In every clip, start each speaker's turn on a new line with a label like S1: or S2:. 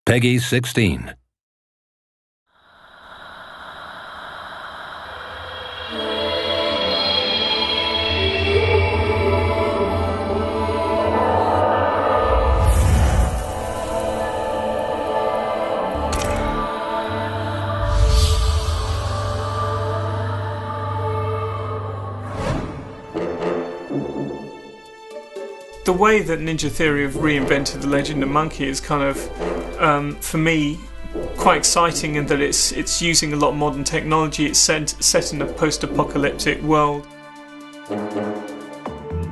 S1: Peggy 16.
S2: The way that Ninja Theory have reinvented the Legend of Monkey is kind of, for me, quite exciting in that it's using a lot of modern technology. It's set in a post-apocalyptic world.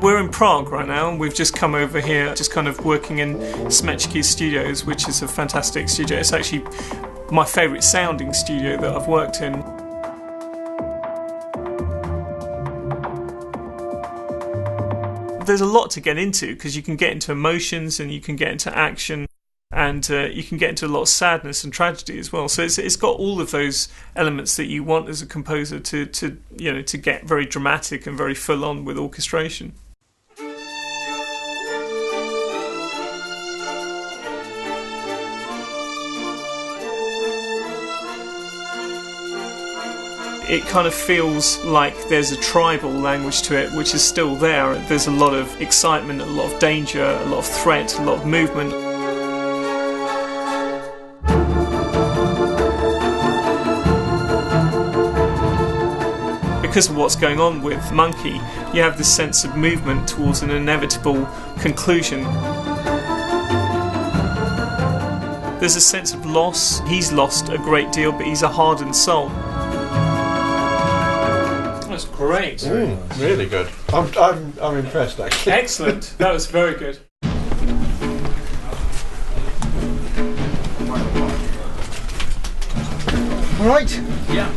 S2: We're in Prague right now, and we've just come over here, just kind of working in Smečky's studios, which is a fantastic studio. It's actually my favourite sounding studio that I've worked in. There's a lot to get into because you can get into emotions and you can get into action and you can get into a lot of sadness and tragedy as well. So it's got all of those elements that you want as a composer to get very dramatic and very full on with orchestration. It kind of feels like there's a tribal language to it, which is still there. There's a lot of excitement, a lot of danger, a lot of threat, a lot of movement. Because of what's going on with Monkey, you have this sense of movement towards an inevitable conclusion. There's a sense of loss. He's lost a great deal, but he's a hardened soul. That's great.
S3: Really good. I'm impressed, actually.
S2: Excellent. That was very good.
S4: All right.
S2: Yeah.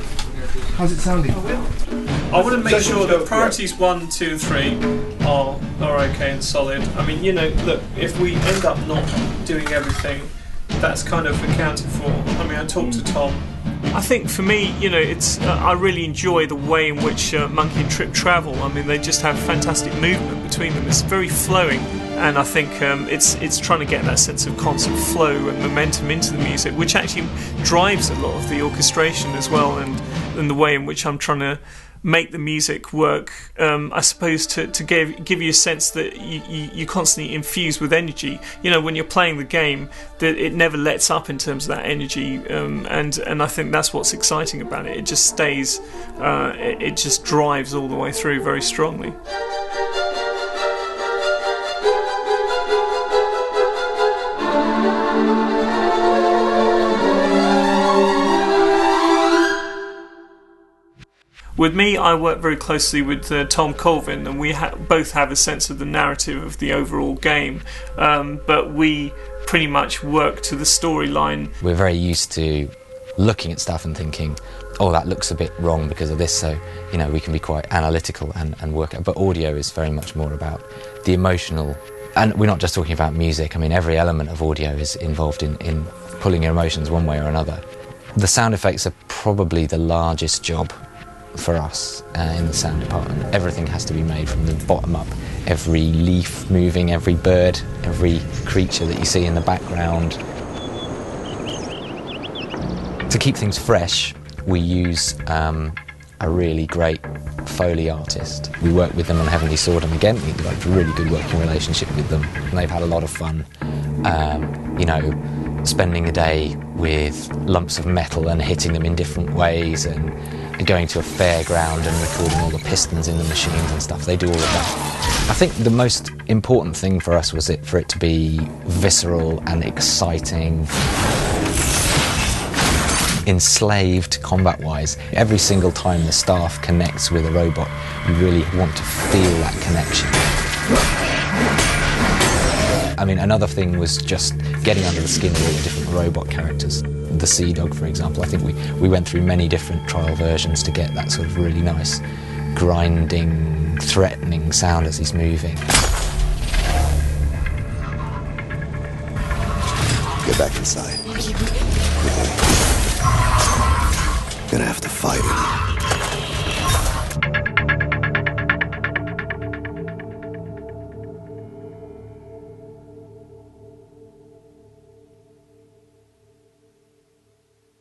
S4: How's it sounding?
S2: I want to make sure that priorities 1, 2, and 3 are okay and solid. I mean, look, if we end up not doing everything, that's kind of accounted for. I mean, I talked to Tom. I think for me, it's I really enjoy the way in which Monkey and Trip travel. I mean, they just have fantastic movement between them. It's very flowing, and I think it's trying to get that sense of constant flow and momentum into the music, which actually drives a lot of the orchestration as well, and the way in which I'm trying to make the music work, I suppose, to give you a sense that you constantly infuse with energy. When you're playing the game, that it never lets up in terms of that energy, and I think that's what's exciting about it. It just stays, it just drives all the way through very strongly. With me, I work very closely with Tom Colvin, and we both have a sense of the narrative of the overall game, but we pretty much work to the storyline.
S5: We're very used to looking at stuff and thinking, oh, that looks a bit wrong because of this, so we can be quite analytical and work out. But audio is very much more about the emotional, and we're not just talking about music. I mean, every element of audio is involved in pulling your emotions one way or another. The sound effects are probably the largest job for us in the sound department. Everything has to be made from the bottom up. Every leaf moving, every bird, every creature that you see in the background. To keep things fresh, we use a really great Foley artist. We work with them on Heavenly Sword, and again, we've got a really good working relationship with them, and they've had a lot of fun. Spending a day with lumps of metal and hitting them in different ways, and going to a fairground and recording all the pistons in the machines and stuff. They do all of that. I think the most important thing for us was for it to be visceral and exciting. Enslaved combat-wise. Every single time the staff connects with a robot, you really want to feel that connection. I mean, another thing was just getting under the skin of all the different robot characters. The Sea Dog, for example, I think we went through many different trial versions to get that sort of really nice, grinding, threatening sound as he's moving.
S6: Get back inside. You're gonna have to fight him.